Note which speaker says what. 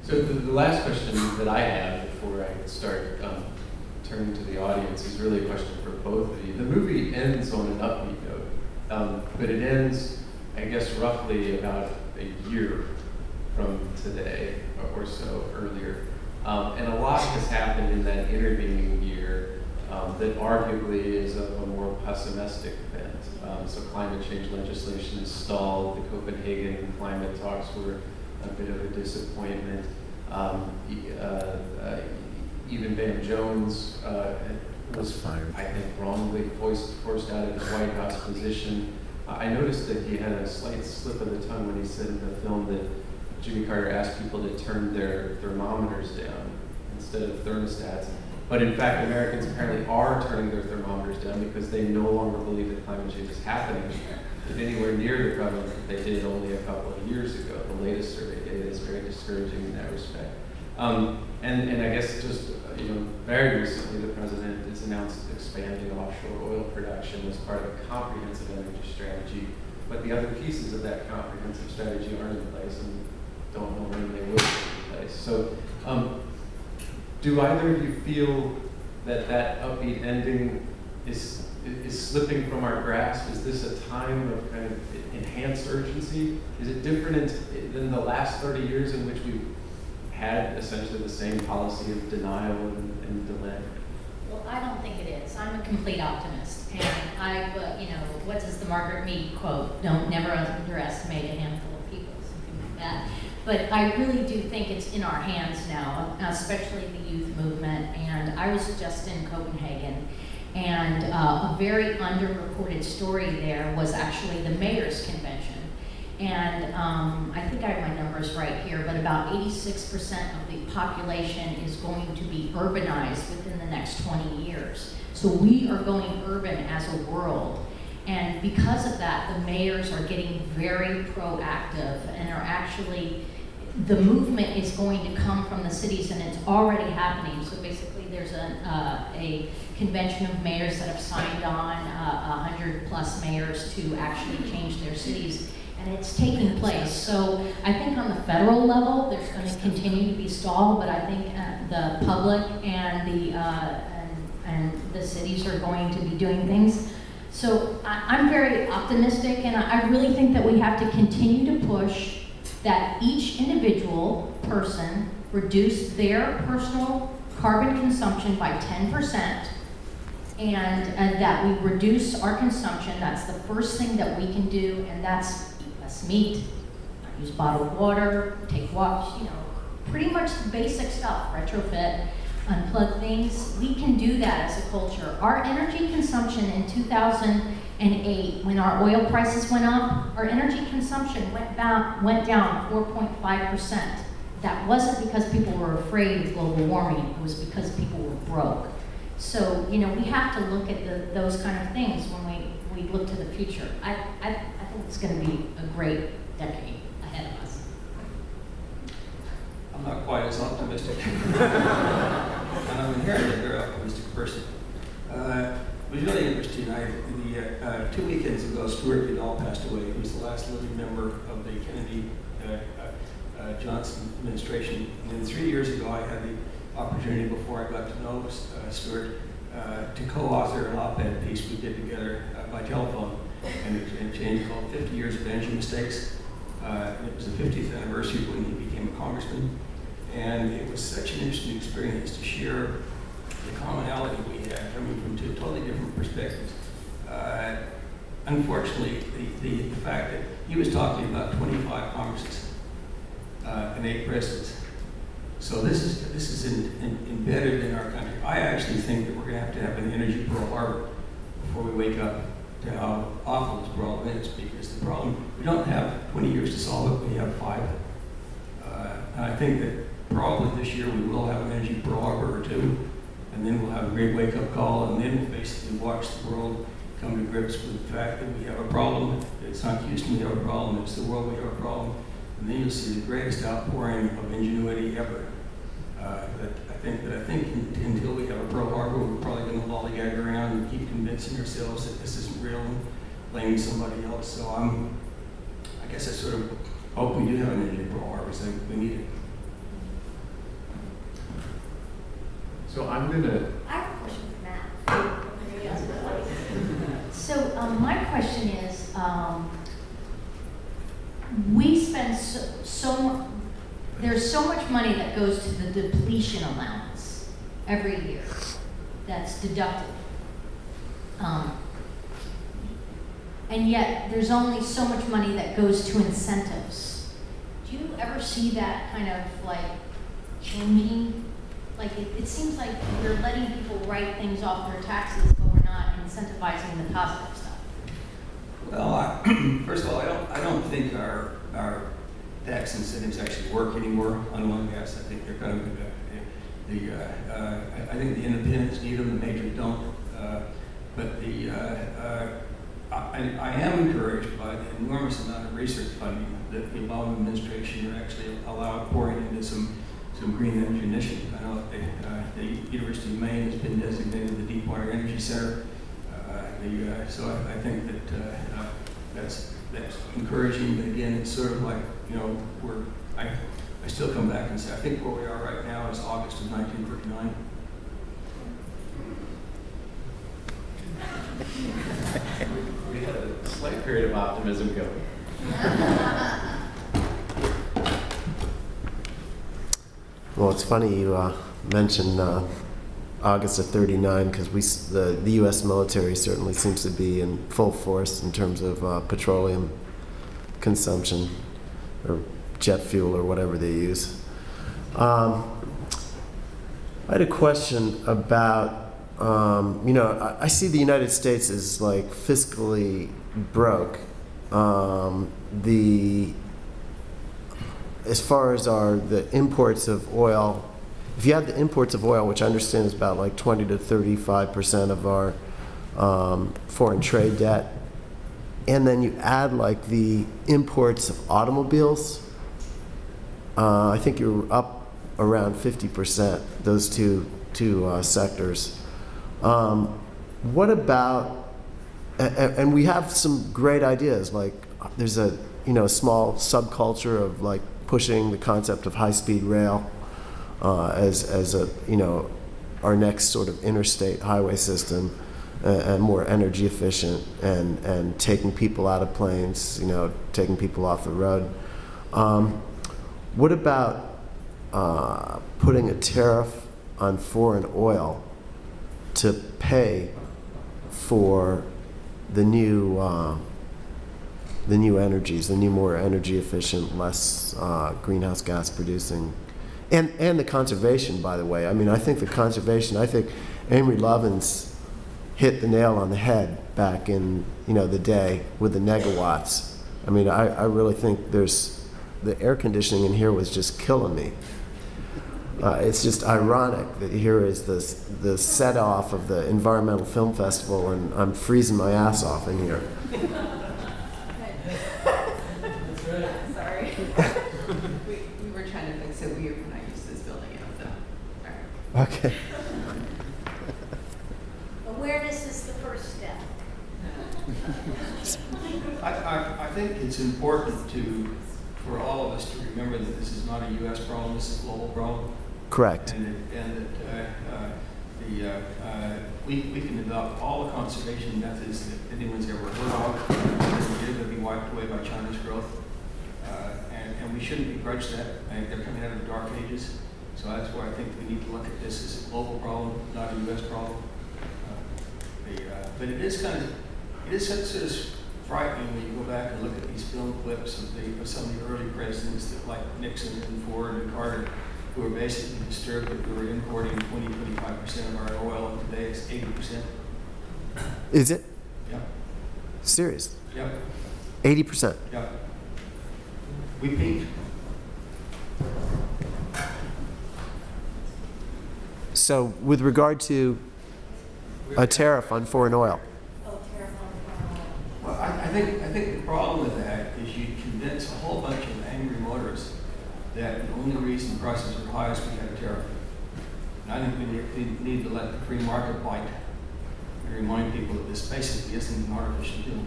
Speaker 1: So the last question that I have before I start turning to the audience is really a question for both of you. The movie ends on an upbeat note, but it ends, I guess, roughly about a year from today or so earlier. And a lot has happened in that intervening year that arguably is a more pessimistic event. So climate change legislation is stalled. The Copenhagen climate talks were a bit of a disappointment. Even Van Jones was fired. I think, wrongly forced out of his White House position. I noticed that he had a slight slip of the tongue when he said in the film that Jimmy Carter asked people to turn their thermometers down instead of thermostats. But in fact, Americans apparently are turning their thermometers down because they no longer believe that climate change is happening at anywhere near the prevalence that they did only a couple of years ago. The latest survey data is very discouraging in that respect. And I guess just very recently, the president has announced expanding offshore oil production as part of a comprehensive energy strategy. But the other pieces of that comprehensive strategy aren't in place and don't know when they will be in place. So, do either of you feel that that upbeat ending is slipping from our grasp? Is this a time of kind of enhanced urgency? Is it different than the last 30 years in which we've had essentially the same policy of denial and delay?
Speaker 2: Well, I don't think it is. I'm a complete optimist, and what does the Margaret Mead quote? Never underestimate a handful of people, something like that. But I really do think it's in our hands now, especially the youth movement. And I was just in Copenhagen, and a very underreported story there was actually the mayor's convention. And I think I have my numbers right here, but about 86% of the population is going to be urbanized within the next 20 years. So we are going urban as a world. And because of that, the mayors are getting very proactive and are actually, the movement is going to come from the cities, and it's already happening. So basically there's a convention of mayors that have signed on, 100 plus mayors to actually change their cities. And it's taking place. So I think on the federal level, there's going to continue to be stall, but I think the public and the cities are going to be doing things. So I'm very optimistic, and I really think that we have to continue to push that each individual person reduce their personal carbon consumption by 10%, and that we reduce our consumption. That's the first thing that we can do, and that's less meat, not use bottled water, take walks, pretty much the basic stuff, retrofit, unplug things. We can do that as a culture. Our energy consumption in 2008, when our oil prices went up, our energy consumption went down 4.5%. That wasn't because people were afraid of global warming, it was because people were broke. So, we have to look at those kind of things when we look to the future. I think it's going to be a great decade ahead of us.
Speaker 3: I'm not quite as optimistic. And I'm inherently a very optimistic person. It was really interesting. 2 weekends ago, Stuart Vidal passed away. He was the last living member of the Kennedy Johnson administration. And then 3 years ago, I had the opportunity, before I got to know Stuart, to co-author an op-ed piece we did together by telephone, and it changed called 50 Years of Energy Mistakes. It was the 50th anniversary when he became a congressman, and it was such an interesting experience to share the commonality we had coming from two totally different perspectives. Unfortunately, the fact that he was talking about 25 Congresses and 8 presidents. So this is embedded in our country. I actually think that we're going to have an energy Pearl Harbor before we wake up to how awful this problem is, because the problem, we don't have 20 years to solve it, we have 5. And I think that probably this year we will have an energy Pearl Harbor or 2, and then we'll have a great wake-up call, and then we'll basically watch the world come to grips with the fact that we have a problem. It's not Houston we have a problem, it's the world we have a problem. And then you'll see the greatest outpouring of ingenuity ever. I think until we have a Pearl Harbor, we're probably going to lollygag around and keep convincing ourselves that this isn't real and blaming somebody else. So I guess I sort of hope we do have an energy Pearl Harbor, so we need it.
Speaker 1: So I'm gonna,
Speaker 2: I have a question for Matt. So my question is, we spend there's so much money that goes to the depletion allowance every year that's deducted. And yet there's only so much money that goes to incentives. Do you ever see that kind of like changing? Like it seems like we're letting people write things off their taxes, but we're not incentivizing the positive stuff.
Speaker 3: Well, first of all, I don't think our tax incentives actually work anymore on oil and gas. I think they're kind of I think the independents need them, the majors don't. But I am encouraged by the enormous amount of research funding that the Obama administration actually allowed pouring into some green energy initiatives. I know the University of Maine has been designated the Deepwater Energy Center. So I think that that's encouraging. But again, it's sort of like, you know, I still come back and say I think where we are right now is August of 1939.
Speaker 1: we had a slight period of optimism going.
Speaker 4: Well, it's funny you mentioned August of '39 because the U.S. military certainly seems to be in full force in terms of petroleum consumption or jet fuel or whatever they use. I had a question about, you know, I see the United States as like fiscally broke. As far as the imports of oil, if you had the imports of oil, which I understand is about like 20 to 35% of our foreign trade debt, and then you add like the imports of automobiles, I think you're up around 50%, those two sectors. What about, and we have some great ideas, like there's a small subculture of like pushing the concept of high-speed rail as a our next sort of interstate highway system, and more energy efficient, and taking people out of planes, taking people off the road. What about putting a tariff on foreign oil to pay for the new energies, the new, more energy efficient, less greenhouse gas producing, and the conservation, by the way. I mean, I think the conservation, I think Amory Lovins hit the nail on the head back in the day with the negawatts. I mean, I really think the air conditioning in here was just killing me. It's just ironic that here is the set off of the Environmental Film Festival, and I'm freezing my ass off in here.
Speaker 5: Sorry. we were trying to fix it. We were not used to this building yet, so. All right.
Speaker 4: Okay.
Speaker 2: Awareness is the first step.
Speaker 3: I think it's important for all of us to remember that this is not a U.S. problem, this is a global problem.
Speaker 4: Correct.
Speaker 3: And that we can adopt all the conservation methods that anyone's ever heard of. They're going to be wiped away by China's growth. And we shouldn't begrudge that. I think they're coming out of the dark ages. So that's why I think we need to look at this as a global problem, not a U.S. problem. But it is sort of frightening when you go back and look at these film clips of some of the early presidents, like Nixon and Ford and Carter, who were basically disturbed that we were importing 20-25% of our oil, and today it's 80%.
Speaker 4: Is it?
Speaker 3: Yep.
Speaker 4: Serious?
Speaker 3: Yep.
Speaker 4: 80%?
Speaker 3: Yep. We peaked.
Speaker 4: So with regard to a tariff on foreign oil,
Speaker 3: Well, I think the problem with that is you convince a whole bunch of angry motorists that the only reason prices are high is we have a tariff. And I think we need to let the free market bite and remind people that this basically isn't an artificial deal.